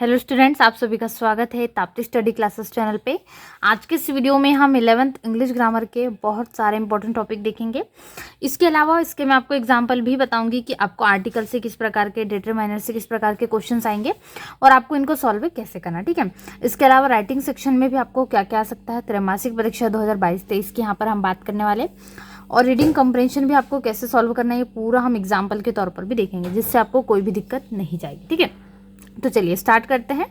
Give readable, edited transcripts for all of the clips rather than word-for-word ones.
Hello students, आप सभी का स्वागत है ताप्ती स्टडी क्लासेस चैनल पे। आज के इस वीडियो में हम 11th इंग्लिश ग्रामर के बहुत सारे इंपॉर्टेंट टॉपिक देखेंगे। इसके अलावा इसके मैं आपको एग्जांपल भी बताऊंगी कि आपको आर्टिकल से किस प्रकार के, डिटरमाइनर से किस प्रकार के क्वेश्चंस आएंगे और आपको इनको सॉल्व कैसे करना, ठीक है। इसके अलावा राइटिंग सेक्शन में भी आपको क्या क्या आ सकता है, त्रैमासिक परीक्षा 2022-23 की यहाँ पर हम बात करने वाले, और रीडिंग कंप्रेंशन भी आपको कैसे सॉल्व करना है ये पूरा हम एग्जाम्पल के तौर पर भी देखेंगे, जिससे आपको कोई भी दिक्कत नहीं जाएगी, ठीक है। तो चलिए स्टार्ट करते हैं।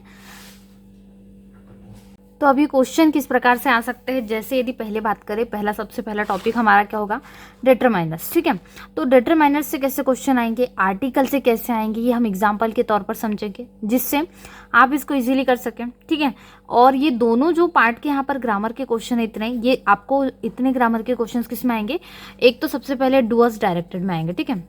तो अभी क्वेश्चन किस प्रकार से आ सकते हैं, जैसे यदि पहले बात करें, सबसे पहला टॉपिक हमारा क्या होगा, डिटरमाइनर्स, ठीक है। तो डिटरमाइनर्स से कैसे क्वेश्चन आएंगे, आर्टिकल से कैसे आएंगे, ये हम एग्जांपल के तौर पर समझेंगे, जिससे आप इसको इजीली कर सकें, ठीक है। और ये दोनों जो पार्ट के यहाँ पर ग्रामर के क्वेश्चन है इतने, ये आपको इतने ग्रामर के क्वेश्चन किस में आएंगे, एक तो सबसे पहले डूअर्स डायरेक्टेड में आएंगे, ठीक है।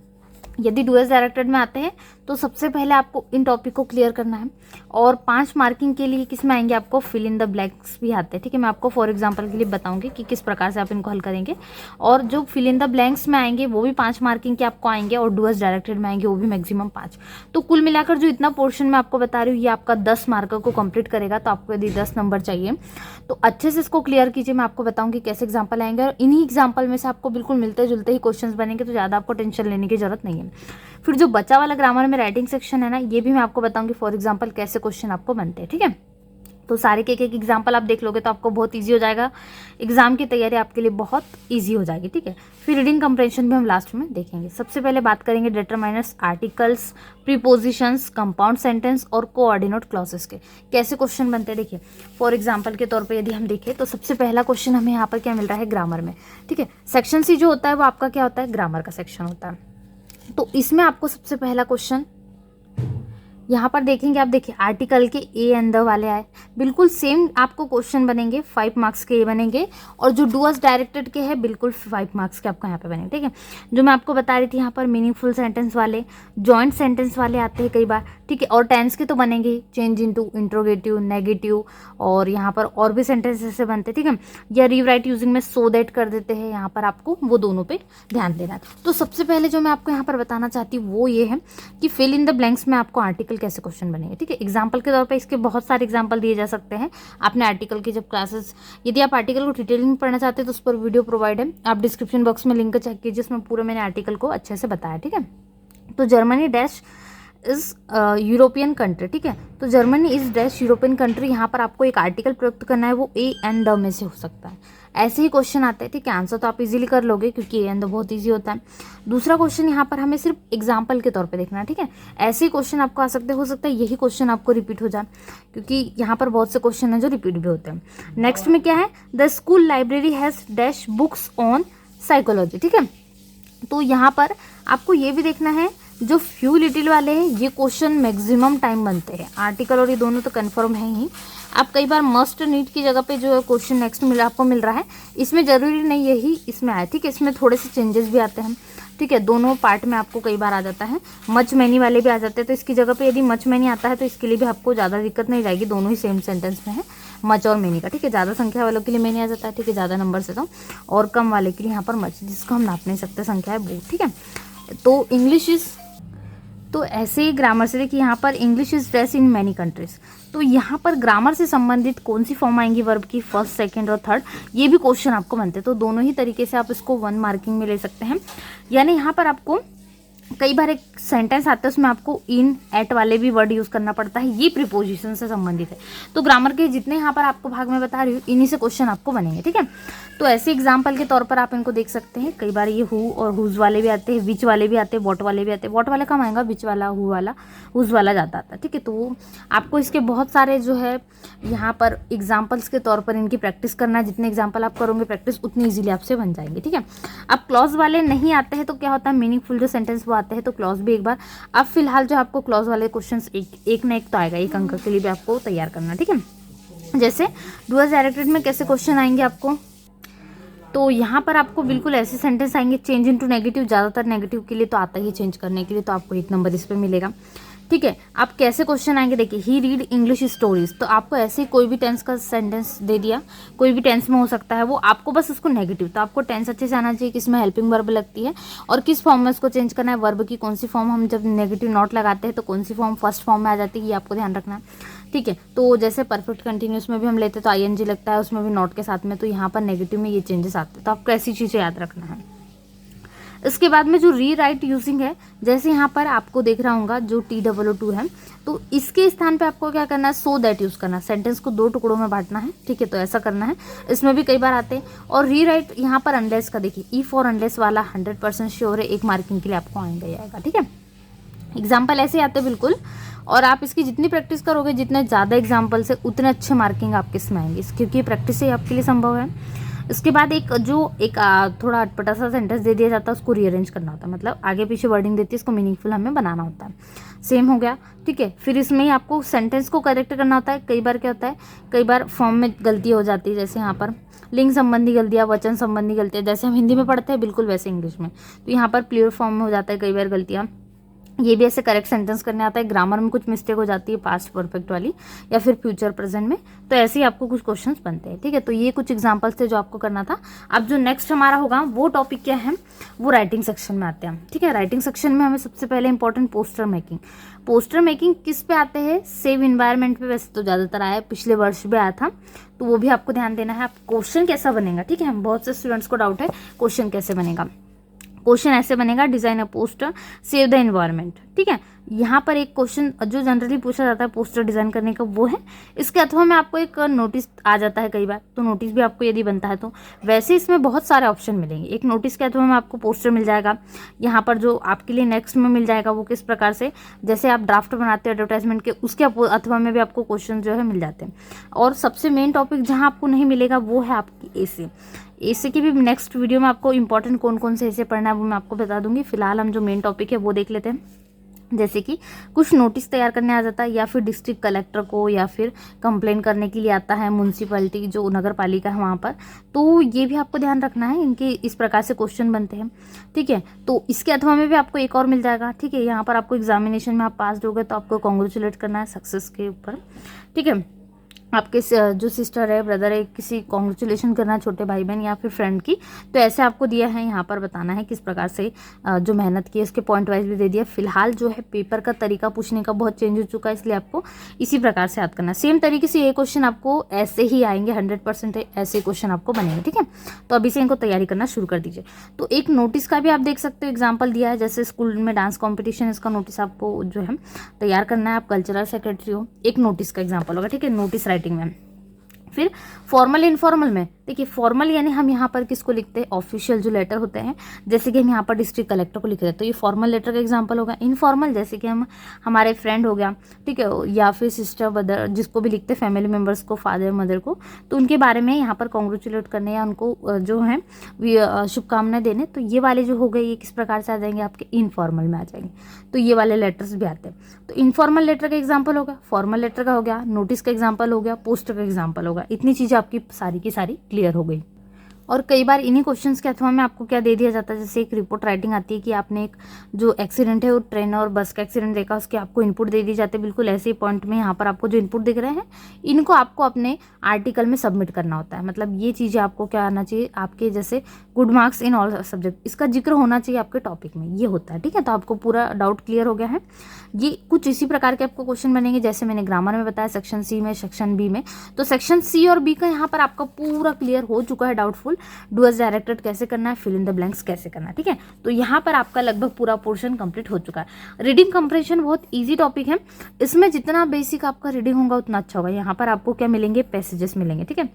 यदि डूअर्स डायरेक्टेड में आते हैं तो सबसे पहले आपको इन टॉपिक को क्लियर करना है, और 5 मार्किंग के लिए किस में आएंगे, आपको फिल इन द ब्लैंक्स भी आते हैं, ठीक है। मैं आपको फॉर एग्जांपल के लिए बताऊंगी कि किस प्रकार से आप इनको हल करेंगे, और जो फिल इन द ब्लैंक्स में आएंगे वो भी 5 मार्किंग के आपको आएंगे, और डूअर्स डायरेक्टेड में आएंगे वो भी मैक्सिमम 5। तो कुल मिलाकर जो इतना पोर्शन मैं आपको बता रही हूँ ये आपका 10 मार्कर को कंप्लीट करेगा। तो आपको यदि 10 नंबर चाहिए तो अच्छे से इसको क्लियर कीजिए। मैं आपको बताऊंगी कैसे एग्जाम्पल आएंगे, और इन्हीं एग्जाम्पल में से आपको बिल्कुल मिलते जुलते ही क्वेश्चन बनेंगे, तो ज़्यादा आपको टेंशन लेने की जरूरत नहीं है। फिर जो बचा वाला ग्रामर में राइटिंग सेक्शन है ना, ये भी मैं आपको बताऊंगी फॉर एग्जांपल कैसे क्वेश्चन आपको बनते हैं, ठीक है। तो सारे के एक एग्जांपल आप देख लोगे तो आपको बहुत इजी हो जाएगा, एग्जाम की तैयारी आपके लिए बहुत इजी हो जाएगी, ठीक है। फिर रीडिंग कंप्रेंशन भी हम लास्ट में देखेंगे। सबसे पहले बात करेंगे determiners, articles, prepositions, compound sentence और कोऑर्डिनेट क्लॉजेस के कैसे क्वेश्चन बनते हैं। देखिए फॉर एग्जाम्पल के तौर पर यदि हम देखें तो सबसे पहला क्वेश्चन हमें यहाँ पर क्या मिल रहा है, ग्रामर में, ठीक है। सेक्शन सी जो होता है वो आपका क्या होता है, ग्रामर का सेक्शन होता है। तो इसमें आपको सबसे पहला क्वेश्चन यहाँ पर देखेंगे, आप देखिए आर्टिकल के ए एंड द वाले आए, बिल्कुल सेम आपको क्वेश्चन बनेंगे, 5 मार्क्स के ये बनेंगे, और जो डूअर्स डायरेक्टेड के हैं बिल्कुल 5 मार्क्स के आपको यहाँ पे बनेंगे, ठीक है। जो मैं आपको बता रही थी यहाँ पर मीनिंगफुल सेंटेंस वाले, जॉइंट सेंटेंस वाले आते हैं कई बार, ठीक है। और टेंस के तो बनेंगे, चेंज इनटू, इंट्रोगेटिव, नेगेटिव, और यहाँ पर और भी सेंटेंस ऐसे बनते हैं, ठीक है। या रीराइट यूजिंग में सो दैट कर देते हैं, यहाँ पर आपको वो दोनों पे ध्यान देना है। तो सबसे पहले जो मैं आपको यहाँ पर बताना चाहती हूँ वो ये है कि फिल इन द ब्लैंक्स में आपको आर्टिकल कैसे क्वेश्चन बनेंगे, ठीक है। एग्जाम्पल के तौर पे इसके बहुत सारे एग्जाम्पल दिए जा सकते हैं। आपने आर्टिकल की जब क्लासेस, यदि आप आर्टिकल को डिटेलिंग पढ़ना चाहते हैं तो उस पर वीडियो प्रोवाइड है, आप डिस्क्रिप्शन बॉक्स में लिंक चेक कीजिए, जिसमें पूरे मैंने आर्टिकल को अच्छे से बताया, ठीक है। तो Germany dash is European country, ठीक है। तो Germany is dash European country, यहाँ पर आपको एक आर्टिकल प्रयुक्त करना है, वो ए एंड द में से हो सकता है। ऐसे ही क्वेश्चन आते हैं, ठीक है। आंसर तो आप इजीली कर लोगे क्योंकि ए एंड द बहुत इजी होता है। दूसरा क्वेश्चन यहाँ पर हमें सिर्फ एग्जाम्पल के तौर पे देखना है, ठीक है। ऐसे ही क्वेश्चन आपको आ सकते, हो सकता है यही क्वेश्चन आपको रिपीट हो जाए, क्योंकि यहाँ पर बहुत से क्वेश्चन हैं जो रिपीट भी होते हैं। नेक्स्ट में क्या है, the school library has dash books on psychology, ठीक है। तो यहाँ पर आपको ये भी देखना है, जो फ्यू लिटिल वाले हैं ये क्वेश्चन मैक्सिमम टाइम बनते हैं, आर्टिकल और ये दोनों तो कंफर्म है ही। आप कई बार मस्ट नीड की जगह पे जो क्वेश्चन नेक्स्ट आपको मिल रहा है, इसमें जरूरी नहीं यही इसमें आए, ठीक है। इसमें थोड़े से चेंजेस भी आते हैं, ठीक है। दोनों पार्ट में आपको कई बार आ जाता है, मच मैनी वाले भी आ जाते हैं। तो इसकी जगह पे यदि मच मैनी आता है तो इसके लिए भी आपको ज़्यादा दिक्कत नहीं जाएगी, दोनों ही सेम सेंटेंस में है, मच और मैनी का, ठीक है। ज़्यादा संख्या वालों के लिए मैनी आ जाता है, ठीक है, ज़्यादा नंबर से तो, और कम वाले के लिए यहाँ पर मच, जिसको हम नाप नहीं सकते संख्या है वो, ठीक है। तो इंग्लिश इज, तो ऐसे ही ग्रामर से देखिए यहाँ पर English is dress in many countries, तो यहाँ पर ग्रामर से संबंधित कौन सी फॉर्म आएंगी वर्ब की, फर्स्ट, सेकंड और थर्ड, ये भी क्वेश्चन आपको बनते हैं। तो दोनों ही तरीके से आप इसको 1 मार्किंग में ले सकते हैं। यानी यहाँ पर आपको कई बार एक सेंटेंस आता है उसमें आपको इन, एट वाले भी वर्ड यूज करना पड़ता है, ये प्रीपोजिशन से संबंधित है। तो ग्रामर के जितने यहाँ पर आपको भाग में बता रही हूँ इन्हीं से क्वेश्चन आपको बनेंगे, ठीक है। तो ऐसे एग्जाम्पल के तौर पर आप इनको देख सकते हैं। कई बार ये हु और हुज वाले भी आते हैं, विच वाले भी आते हैं, वॉट वाले भी आते हैं। वॉट वाला कम आएगा, विच वाला, हु वाला, हुज वाला ज़्यादा आता है, ठीक है। तो आपको इसके बहुत सारे जो है यहाँ पर एग्जाम्पल्स के तौर पर इनकी प्रैक्टिस करना है। जितने एग्जाम्पल आप करोगे प्रैक्टिस उतनी ईजिली आपसे बन जाएंगे, ठीक है। अब क्लॉज वाले नहीं आते हैं तो क्या होता है, मीनिंगफुल जो सेंटेंस वो आते हैं तो क्लॉज भी एक बार। अब फिलहाल जो आपको क्लॉज वाले क्वेश्चंस एक ना एक तो आएगा, 1 अंक के लिए भी आपको तैयार करना, ठीक है। जैसे डूअर्स डायरेक्टेड में कैसे क्वेश्चन आएंगे आपको, तो यहाँ पर आपको बिल्कुल ऐसे सेंटेंस आएंगे, चेंज इनटू नेगेटिव, ज़्यादातर नेगेटिव के लिए तो आता ही है, चेंज करने के लिए तो आपको 1 नंबर इस पर मिलेगा, ठीक है। आप कैसे क्वेश्चन आएंगे, देखिए ही रीड इंग्लिश स्टोरीज, तो आपको ऐसे कोई भी टेंस का सेंटेंस दे दिया, कोई भी टेंस में हो सकता है वो, आपको बस उसको नेगेटिव, तो आपको टेंस अच्छे से आना चाहिए, किसमें हेल्पिंग वर्ब लगती है और किस फॉर्म में उसको चेंज करना है, वर्ब की कौन सी फॉर्म, हम जब नेगेटिव नॉट लगाते हैं तो कौन सी फॉर्म फर्स्ट फॉर्म में आ जाती है, ये आपको ध्यान रखना है। ठीक है। तो जैसे परफेक्ट कंटिन्यूस में भी हम लेते तो आईएनजी लगता है, उसमें भी नॉट के साथ में, तो यहाँ पर नेगेटिव में ये चेंजेस आते हैं। तो आपको ऐसी चीज़ें याद रखना है। इसके बाद में जो री राइट यूजिंग है, जैसे यहाँ पर आपको देख रहा होगा जो TOO2 है, तो इसके स्थान पे आपको क्या करना है, सो दैट यूज़ करना है। सेंटेंस को 2 टुकड़ों में बांटना है, ठीक है, तो ऐसा करना है। इसमें भी कई बार आते हैं। और री राइट यहाँ पर अनलेस का देखिए, इफ और अनलेस वाला 100% श्योर है, 1 मार्किंग के लिए आपको आएगा, ठीक है। एग्जाम्पल ऐसे आते हैं बिल्कुल, और आप इसकी जितनी प्रैक्टिस करोगे, जितने ज़्यादा एग्जाम्पल्स है, उतने अच्छे मार्किंग आपके इसमें आएंगे, क्योंकि प्रैक्टिस से आपके लिए संभव है। इसके बाद एक थोड़ा अटपटा सा सेंटेंस दे दिया जाता है, उसको रीअरेंज करना होता है, मतलब आगे पीछे वर्डिंग देती है, इसको मीनिंगफुल हमें बनाना होता है। सेम हो गया, ठीक है। फिर इसमें ही आपको सेंटेंस को करेक्ट करना होता है। कई बार क्या होता है, कई बार फॉर्म में गलती हो जाती है, जैसे यहाँ पर लिंग संबंधी गलतियाँ, वचन संबंधी गलतियाँ, जैसे हम हिंदी में पढ़ते हैं बिल्कुल वैसे इंग्लिश में, तो यहाँ पर प्लूरल फॉर्म में हो जाता है कई बार गलतियाँ। ये भी ऐसे करेक्ट सेंटेंस करने आता है। ग्रामर में कुछ मिस्टेक हो जाती है, पास्ट परफेक्ट वाली या फिर फ्यूचर प्रेजेंट में, तो ऐसे ही आपको कुछ क्वेश्चंस बनते हैं, ठीक है। तो ये कुछ एग्जांपल्स थे जो आपको करना था। अब जो नेक्स्ट हमारा होगा वो टॉपिक क्या है, वो राइटिंग सेक्शन में आते हैं, ठीक है। राइटिंग सेक्शन में हमें सबसे पहले important poster making. Poster making किस पे आते हैं, सेव इन्वायरमेंट पे वैसे तो ज़्यादातर आया है, पिछले वर्ष भी आया था, तो वो भी आपको ध्यान देना है। आप क्वेश्चन कैसा बनेगा, ठीक है, बहुत से स्टूडेंट्स को डाउट है क्वेश्चन कैसे बनेगा। क्वेश्चन ऐसे बनेगा, design a poster, save the environment, ठीक है। यहाँ पर एक क्वेश्चन जो जनरली पूछा जाता है पोस्टर डिजाइन करने का, वो है इसके अथवा में आपको एक नोटिस आ जाता है कई बार, तो नोटिस भी आपको यदि बनता है तो वैसे इसमें बहुत सारे ऑप्शन मिलेंगे। एक नोटिस के अथवा में आपको पोस्टर मिल जाएगा, यहाँ पर जो आपके लिए नेक्स्ट में मिल जाएगा वो किस प्रकार से, जैसे आप ड्राफ्ट बनाते हो एडवर्टाइजमेंट के, उसके अथवा में भी आपको क्वेश्चन जो है मिल जाते हैं। और सबसे मेन टॉपिक जहाँ आपको नहीं मिलेगा वो है आपकी एसे की भी नेक्स्ट वीडियो में आपको इंपॉर्टेंट कौन कौन से ऐसे पढ़ना है वो मैं आपको बता दूंगी। फिलहाल हम जो मेन टॉपिक है वो देख लेते हैं। जैसे कि कुछ नोटिस तैयार करने आ जाता है, या फिर डिस्ट्रिक्ट कलेक्टर को, या फिर कंप्लेन करने के लिए आता है म्यूनसिपैलिटी जो नगर पालिका है वहाँ पर, तो ये भी आपको ध्यान रखना है, इनके इस प्रकार से क्वेश्चन बनते हैं, ठीक है। तो इसके अथवा में भी आपको एक और मिल जाएगा, ठीक है। यहाँ पर आपको एग्जामिनेशन में आप पास होगे तो आपको कॉन्ग्रेचुलेट करना है सक्सेस के ऊपर, ठीक है। आपके जो सिस्टर है, ब्रदर है, किसी कॉन्ग्रेचुलेशन करना है, छोटे भाई बहन या फिर फ्रेंड की, तो ऐसे आपको दिया है, यहाँ पर बताना है किस प्रकार से जो मेहनत की है, इसके पॉइंट वाइज भी दे दिया। फिलहाल जो है पेपर का तरीका पूछने का बहुत चेंज हो चुका है, इसलिए आपको इसी प्रकार से याद करना है। सेम तरीके से ये क्वेश्चन आपको ऐसे ही आएंगे, 100% ऐसे क्वेश्चन आपको बनेंगे, ठीक है। तो अभी से इनको तैयारी करना शुरू कर दीजिए। तो एक नोटिस का भी आप देख सकते हो, एग्जाम्पल दिया है, जैसे स्कूल में डांस कॉम्पिटिशन, इसका नोटिस आपको जो है तैयार करना है। आप कल्चरल सेक्रेटरी हो, एक नोटिस का एग्जाम्पल होगा, ठीक है, नोटिस राइटिंग में। फिर फॉर्मल इनफॉर्मल में देखिए, फॉर्मल यानी हम यहाँ पर किसको लिखते हैं, ऑफिशियल जो लेटर होते हैं, जैसे कि हम यहाँ पर डिस्ट्रिक्ट कलेक्टर को लिख रहे हैं, तो ये फॉर्मल लेटर का एग्जांपल होगा। इनफॉर्मल जैसे कि हम हमारे फ्रेंड हो गया, ठीक है, या फिर सिस्टर ब्रदर, जिसको भी लिखते हैं, फैमिली मेम्बर्स को, फादर मदर को, तो उनके बारे में यहाँ पर कॉन्ग्रेचुलेट करने या उनको जो है शुभकामनाएं देने, तो ये वाले जो हो गए ये किस प्रकार से आ जाएंगे, आपके इनफॉर्मल में आ जाएंगे। तो ये वाले लेटर्स भी आते हैं। तो इनफॉर्मल लेटर का एग्जाम्पल हो गया, फॉर्मल लेटर का हो गया, नोटिस का एग्जाम्पल हो गया, पोस्टर का एग्जाम्पल होगा। इतनी चीज़ें आपकी सारी की सारी क्लियर हो गई। और कई बार इन्हीं क्वेश्चंस के अथवा में आपको क्या दे दिया जाता है, जैसे एक रिपोर्ट राइटिंग आती है कि आपने एक जो एक्सीडेंट है वो ट्रेन और बस का एक्सीडेंट देखा, उसके आपको इनपुट दे दी जाते हैं। बिल्कुल ऐसे ही पॉइंट में यहाँ पर आपको जो इनपुट दिख रहे हैं, इनको आपको अपने आर्टिकल में सबमिट करना होता है। मतलब ये चीज़ें आपको क्या आना चाहिए, आपके जैसे good marks in all subject, इसका जिक्र होना चाहिए आपके टॉपिक में, ये होता है, ठीक है। तो आपको पूरा डाउट क्लियर हो गया है। ये कुछ इसी प्रकार के आपको क्वेश्चन बनेंगे, जैसे मैंने ग्रामर में बताया, सेक्शन सी में, सेक्शन बी में। तो सेक्शन सी और बी का यहाँ पर आपका पूरा क्लियर हो चुका है, डाउटफुल डू एज डायरेक्टेड कैसे करना है, फिल इन द ब्लैंक्स कैसे करना है, ठीक है। तो यहाँ पर आपका लगभग पूरा पोर्शन कंप्लीट हो चुका है। रीडिंग कंप्रेशन बहुत इजी टॉपिक है, इसमें जितना बेसिक आपका रीडिंग होगा उतना अच्छा होगा। यहाँ पर आपको क्या मिलेंगे, पैसेजेस मिलेंगे, ठीक है।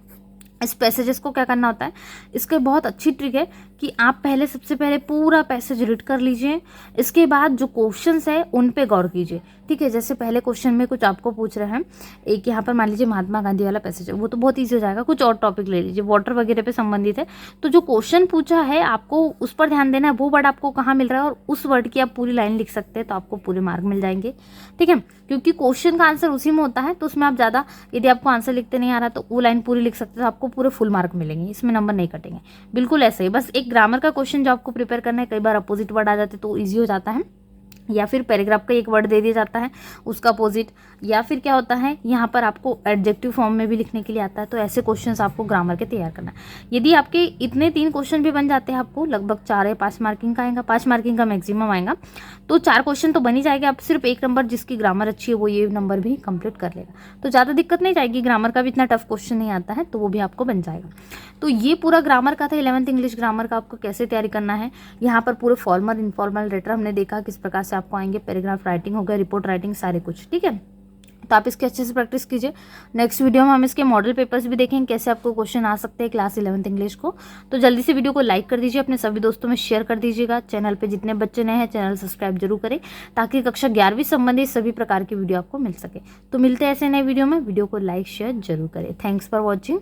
इस पैसेजेस को क्या करना होता है, इसके बहुत अच्छी ट्रिक है कि आप सबसे पहले पूरा पैसेज रीड कर लीजिए, इसके बाद जो क्वेश्चंस है उन पे गौर कीजिए, ठीक है। जैसे पहले क्वेश्चन में कुछ आपको पूछ रहे हैं, एक यहाँ पर मान लीजिए महात्मा गांधी वाला पैसेज है, वो तो बहुत ईजी हो जाएगा। कुछ और टॉपिक ले लीजिए, वाटर वगैरह पे संबंधित है, तो जो क्वेश्चन पूछा है आपको उस पर ध्यान देना है, वो वर्ड आपको कहाँ मिल रहा है, और उस वर्ड की आप पूरी लाइन लिख सकते हैं, तो आपको पूरे मार्क मिल जाएंगे, ठीक है। क्योंकि क्वेश्चन का आंसर उसी में होता है, तो उसमें आप ज़्यादा, यदि आपको आंसर लिखते नहीं आ रहा तो वो लाइन पूरी लिख सकते हैं, तो आपको पूरे फुल मार्क मिलेंगे, इसमें नंबर नहीं कटेंगे। बिल्कुल ऐसे ही, बस एक ग्रामर का क्वेश्चन जो आपको प्रिपेयर करना है, कई बार अपोजिट वर्ड आ जाते तो ईजी हो जाता है। या फिर पैराग्राफ का एक वर्ड दे दिया जाता है उसका अपोजिट, या फिर क्या होता है यहाँ पर आपको एडजेक्टिव फॉर्म में भी लिखने के लिए आता है। तो ऐसे क्वेश्चंस आपको ग्रामर के तैयार करना है। यदि आपके इतने 3 क्वेश्चन भी बन जाते हैं, आपको लगभग 4 या 5 मार्किंग का आएगा, 5 मार्किंग का मैक्सिमम आएगा, तो 4 क्वेश्चन तो बन ही जाएगा। आप सिर्फ 1 नंबर जिसकी ग्रामर अच्छी है वो ये नंबर भी कंप्लीट कर लेगा, तो ज़्यादा दिक्कत नहीं जाएगी। ग्रामर का भी इतना टफ क्वेश्चन नहीं आता है, तो वो भी आपको बन जाएगा। तो ये पूरा ग्रामर का था, 11th इंग्लिश ग्रामर का आपको कैसे तैयारी करना है। यहाँ पर पूरे फॉर्मल इनफॉर्मल लेटर हमने देखा किस प्रकार से आपको आएंगे, पैराग्राफ राइटिंग हो गया, रिपोर्ट राइटिंग, सारे कुछ, ठीक है। तो आप इसके अच्छे से प्रैक्टिस कीजिए। नेक्स्ट वीडियो में हम इसके मॉडल पेपर्स भी देखेंगे, कैसे आपको क्वेश्चन आ सकते हैं क्लास 11th इंग्लिश को। तो जल्दी से वीडियो को लाइक कर दीजिए, अपने सभी दोस्तों में शेयर कर दीजिएगा। चैनल पे जितने बच्चे नए हैं चैनल सब्सक्राइब जरूर करें, ताकि कक्षा 11वीं संबंधित सभी प्रकार की वीडियो आपको मिल सके। तो मिलते हैं ऐसे नए वीडियो में, वीडियो को लाइक शेयर जरूर करें। Thanks for watching.